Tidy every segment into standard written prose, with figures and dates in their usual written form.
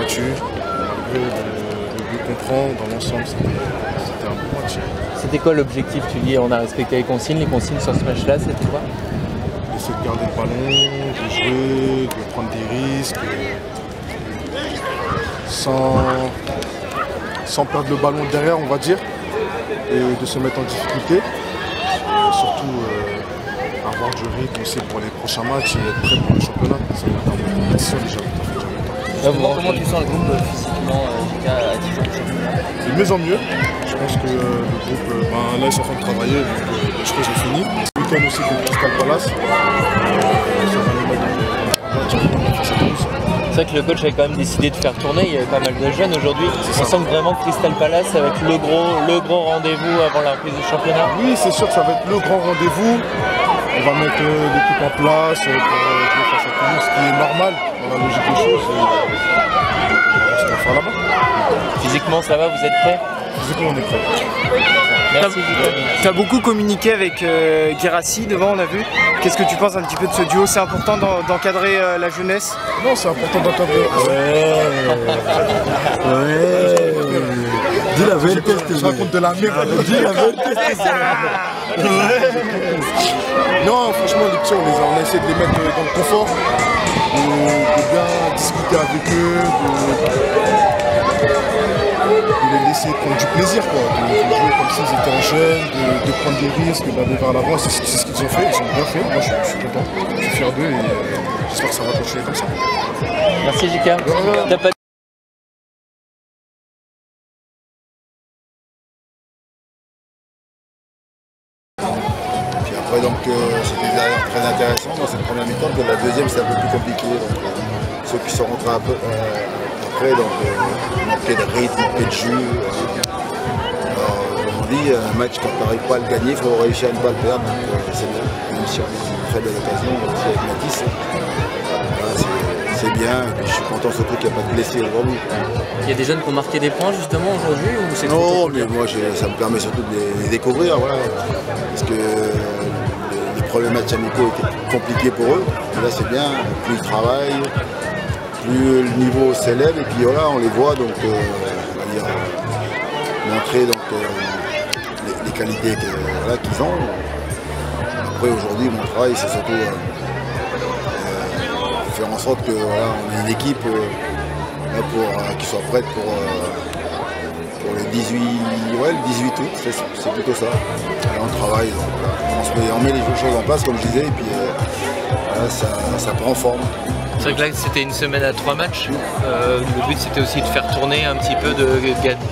battu. Malgré le but qu'on prend, dans l'ensemble, c'était un bon match. C'était quoi l'objectif? Tu dis on a respecté les consignes sur ce match-là, c'était quoi? D'essayer de garder le ballon, de jouer, de prendre des risques, sans perdre le ballon derrière, on va dire, et de se mettre en difficulté. Et surtout avoir du rythme aussi pour les prochains matchs et être prêt pour le championnat. Ça va être une compétition déjà. Comment tu sens le groupe physiquement à 10 jours du championnat? De mieux en mieux. Je pense que le groupe, là ils sont en train de travailler, donc les choses sont finies. Ce week-end aussi contre Crystal Palace. C'est vrai que le coach avait quand même décidé de faire tourner, il y avait pas mal de jeunes aujourd'hui. On sent vraiment que Crystal Palace ça va être le gros rendez-vous avant la reprise du championnat. Oui, c'est sûr que ça va être le grand rendez-vous. On va mettre l'équipe en place pour jouer face à Toulouse, ce qui est normal dans la logique des choses. On va faire là-bas. Physiquement ça va, vous êtes prêts? Physiquement on est prêts. Merci. Tu as beaucoup communiqué avec Guirassy devant, on a vu. Qu'est-ce que tu penses un petit peu de ce duo? C'est important d'encadrer la jeunesse? Non, c'est important d'encadrer. Dis la vérité, je raconte de la merde. Dis la vérité. Non, franchement, les petits, on a essayé de les mettre dans le confort, de bien discuter avec eux, de les laisser prendre du plaisir, quoi, de jouer comme s'ils étaient jeunes, de prendre des risques, d'aller vers l'avant. C'est ce qu'ils ont fait, ils ont bien fait. Moi, je suis content, je suis fier d'eux et j'espère que ça va continuer comme ça. Merci JK. Après, donc, c'était très intéressant dans cette première mi-temps, que la deuxième c'était un peu plus compliqué. Donc, ceux qui sont rentrés un peu après, donc manquaient de rythme, manquaient de jus. On dit, un match quand on n'arrive pas à le gagner, il faut réussir à ne pas le perdre. Donc c'est bien, même si on a une très belle occasion aussi avec Matisse. C'est bien, et puis je suis content surtout qu'il n'y a pas de blessés aujourd'hui. Il y a des jeunes qui ont marqué des points justement aujourd'hui ou c'est Non, mais moi ça me permet surtout de les découvrir, voilà. Parce que les premiers matchs amicaux étaient compliqués pour eux. Et là c'est bien, plus ils travaillent, plus le niveau s'élève et puis voilà, on les voit donc on va dire, montrer donc, les qualités qu'ils ont. Après aujourd'hui mon travail c'est surtout faire en sorte que voilà, on ait une équipe qui soit prête pour le 18 août, c'est plutôt ça. Et on travaille, donc, on met les choses en place comme je disais et puis voilà, ça prend forme. C'est vrai que là c'était une semaine à 3 matchs. Le but c'était aussi de faire tourner un petit peu, de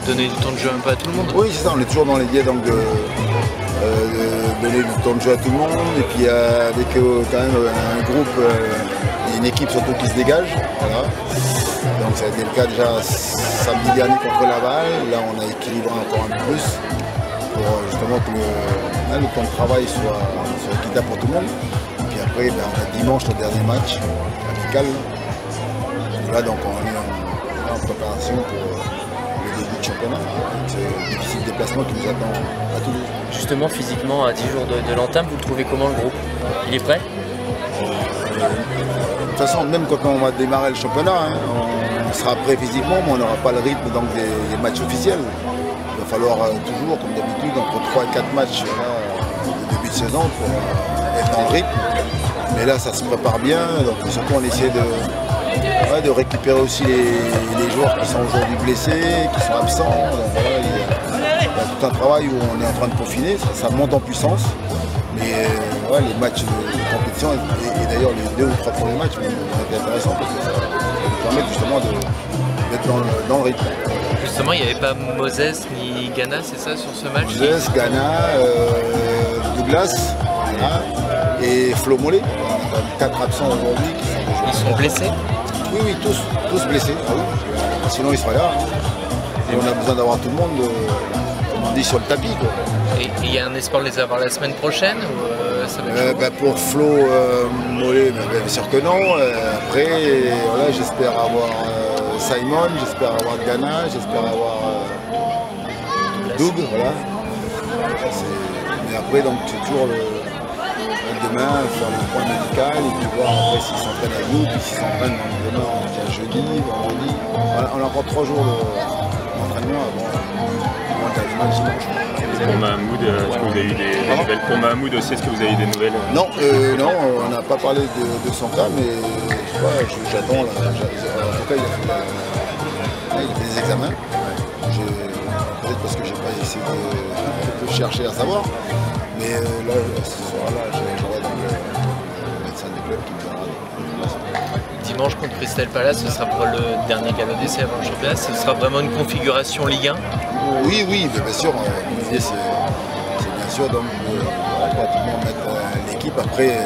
donner du temps de jeu un peu à tout le monde. Oui c'est ça, on est toujours dans l'idée donc de donner du temps de jeu à tout le monde et puis avec quand même un groupe, une équipe surtout qui se dégage. Voilà. Donc ça a été le cas déjà samedi dernier contre Laval. Là on a équilibré encore un peu plus pour justement que le temps de travail soit équitable pour tout le monde. Et puis après on a dimanche le dernier match amical. Là donc on est en préparation pour le début du championnat. C'est un difficile déplacement qui nous attend à Toulouse. Justement physiquement à 10 jours de l'entame, vous le trouvez comment le groupe? Il est prêt? De toute façon, même quand on va démarrer le championnat, on sera prêt physiquement, mais on n'aura pas le rythme donc, des matchs officiels. Il va falloir toujours, comme d'habitude, entre 3 et 4 matchs de début de saison pour être dans le rythme. Mais là, ça se prépare bien, donc surtout on essaie de récupérer aussi les joueurs qui sont aujourd'hui blessés, qui sont absents. Donc, voilà, il y a tout un travail où on est en train de peaufiner, ça monte en puissance. Mais les matchs de compétition et d'ailleurs les 2 ou 3 premiers matchs vont être intéressants parce que ça va nous permettre justement d'être dans le rythme. Justement, il n'y avait pas Moses ni Ghana, c'est ça, sur ce match? Moses, Ghana, Douglas et Flo Mollet. On a 4 absents aujourd'hui qui sont des joueurs. Ils sont blessés? Oui, tous blessés. Ah oui. Sinon ils seraient là. Et on a besoin d'avoir tout le monde, comme on dit, sur le tapis, quoi. Et il y a un espoir de les avoir la semaine prochaine ou ça va être pour Flo Mollet, bien sûr que non. Après, voilà, j'espère avoir Simon, j'espère avoir Ghana, j'espère avoir Doug. Voilà. Mais après, donc, c'est toujours demain, faire le point médical et puis voir après s'ils s'entraînent à nous, puis s'ils s'entraînent demain, on est déjà jeudi, vendredi. On a encore 3 jours d'entraînement avant le dernier match dimanche. Pour Mahmoud, est-ce que vous avez eu des nouvelles? Pour Mahmoud aussi, est-ce que vous avez eu des nouvelles? Non, on n'a pas parlé de son cas, mais j'attends. En tout cas, il a fait des examens. Peut-être parce que j'ai pas essayé de chercher à savoir. Mais là, ce soir-là, j'aurai le médecin du club qui me donnera. Dimanche contre Crystal Palace, ce sera pour le dernier cadeau d'essai avant le championnat. Ce sera vraiment une configuration Ligue 1. Oui, bien sûr. L'idée, c'est bien sûr donc, pratiquement mettre l'équipe. Après,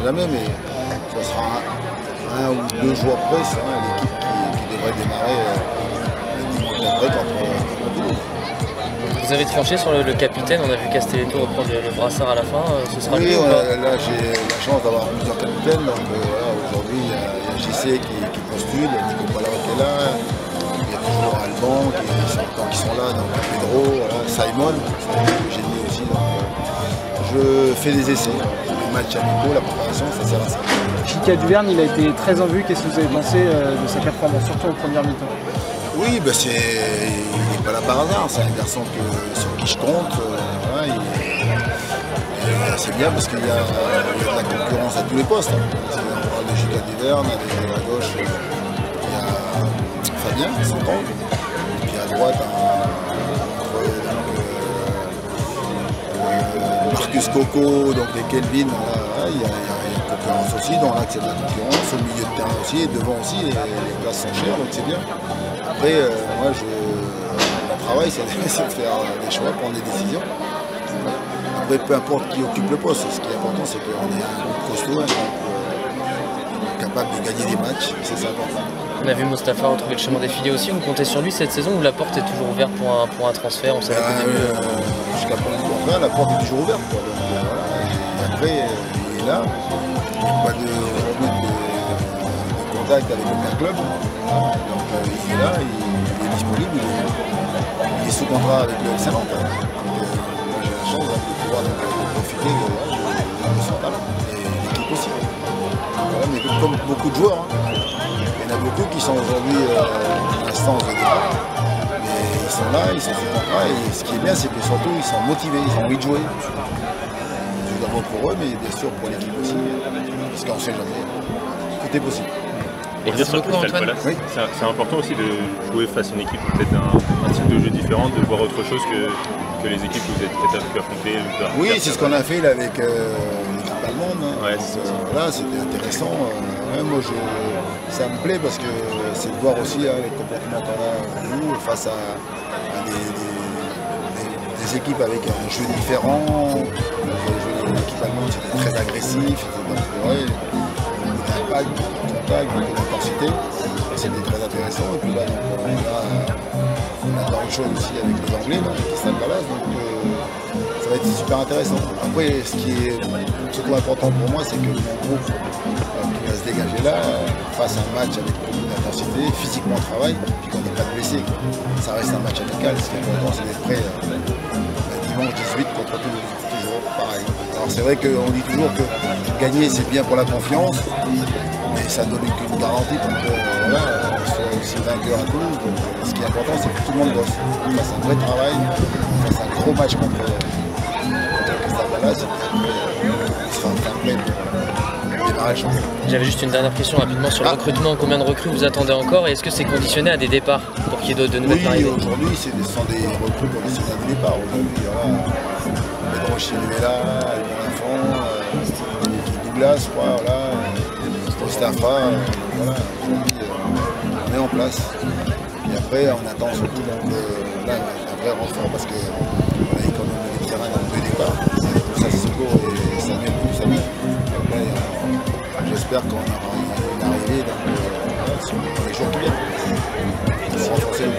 jamais, mais ça sera un ou 2 jours après, l'équipe qui devrait démarrer dimanche après contre Toulouse. Vous avez tranché sur le capitaine, on a vu Castelletto reprendre le brassard à la fin, ce sera lui ou pas? Là j'ai la chance d'avoir plusieurs capitaines, donc voilà, aujourd'hui il y a JC qui postule, il y a Nico Palaro qui est là, il y a toujours Alban qui sont là, donc Pedro, voilà, Simon, j'ai dit aussi, donc je fais des essais, les matchs amicaux, la préparation, ça sert à ça. Chika Duverne, il a été très en vue, qu'est-ce que vous avez pensé de sa performance, surtout en première mi-temps? Oui, il n'est pas là par hasard, c'est un garçon sur qui je compte. Voilà, c'est bien parce qu'il y a de la concurrence à tous les postes. Hein. On parle de Chika Duverne, à gauche, il y a Fabien, son temps. Et puis à droite, Marcus Coco, donc les Kelvin, voilà, il y a concurrence aussi, dans l'axe il y a de la concurrence, au milieu de terrain aussi, et devant aussi, les places sont chères, donc c'est bien. Après, moi, mon travail, c'est de faire des choix, prendre des décisions. Après, peu importe qui occupe le poste, ce qui est important, c'est qu'on est un groupe costaud, un groupe capable de gagner des matchs, c'est ça important. On a vu Mostafa retrouver le chemin défilé aussi, vous comptez sur lui cette saison ou la porte est toujours ouverte pour un transfert? On savait jusqu'à point la porte est toujours ouverte. Quoi. Donc, voilà. Et après, il est là, il n'y a pas de contact avec aucun club. Donc il est là, il est disponible, il est sous contrat avec le FC Nantes. J'ai la chance de pouvoir profiter de son talent et l'équipe aussi. Voilà, mais comme beaucoup de joueurs, il y en a beaucoup qui sont aujourd'hui en instance de départ. Mais ils sont là, ils sont sous contrat et ce qui est bien c'est que surtout ils sont motivés, ils ont envie de jouer. Tout d'abord pour eux, mais bien sûr pour l'équipe aussi. Parce qu'on ne sait jamais. Tout est possible. Et dire sur Crystal Palace, oui. C'est important aussi de jouer face à une équipe peut-être un type de jeu différent, de voir autre chose que les équipes que vous êtes peut-être pu affronter. Oui, c'est ce qu'on a fait là, avec l'équipe allemande. Hein. Ouais, voilà, c'était intéressant. Moi, ça me plaît parce que c'est de voir aussi les comportements qu'on a nous face à des équipes avec un jeu différent. L'équipe allemande c'était très agressif, c'était d'impact, de contact, d'intensité. C'était très intéressant. Et puis là, on a autre chose aussi avec les Anglais, Crystal Palace. Donc ça va être super intéressant. Après, ce qui est surtout important pour moi, c'est que mon groupe qui va se dégager là, fasse un match avec beaucoup d'intensité, physiquement on travaille, puis qu'on n'est pas blessé. Ça reste un match amical. Ce qui est important, c'est d'être prêt dimanche 18 contre Toulouse. Toujours pareil. Alors c'est vrai qu'on dit toujours que gagner c'est bien pour la confiance, mais ça ne donne qu'une garantie pour que on soit aussi vainqueur à Toulouse. Donc, ce qui est important, c'est que tout le monde bosse. On fasse un vrai travail, on fasse un gros match contre Crystal Palace. On sera un plein pour démarrer le championnat. J'avais juste une dernière question rapidement sur le recrutement. Combien de recrues vous attendez encore et est-ce que c'est conditionné à des départs pour qu'il y ait de nouvelles arrivées? Oui, aujourd'hui, ce sont des recrues conditionnés à des départs. Aujourd'hui, Pedro Chiluela, Alban Lafont, Douglas, je crois, voilà, Mostafa, voilà, aujourd'hui, on est en place. Et après, on attend surtout un vrai renfort parce qu'on a eu quand même des terrains dans le départ. Ça, c'est secours et ça vient tout, ça vient. J'espère qu'on aura une arrivée dans les jours qui viennent pour renforcer le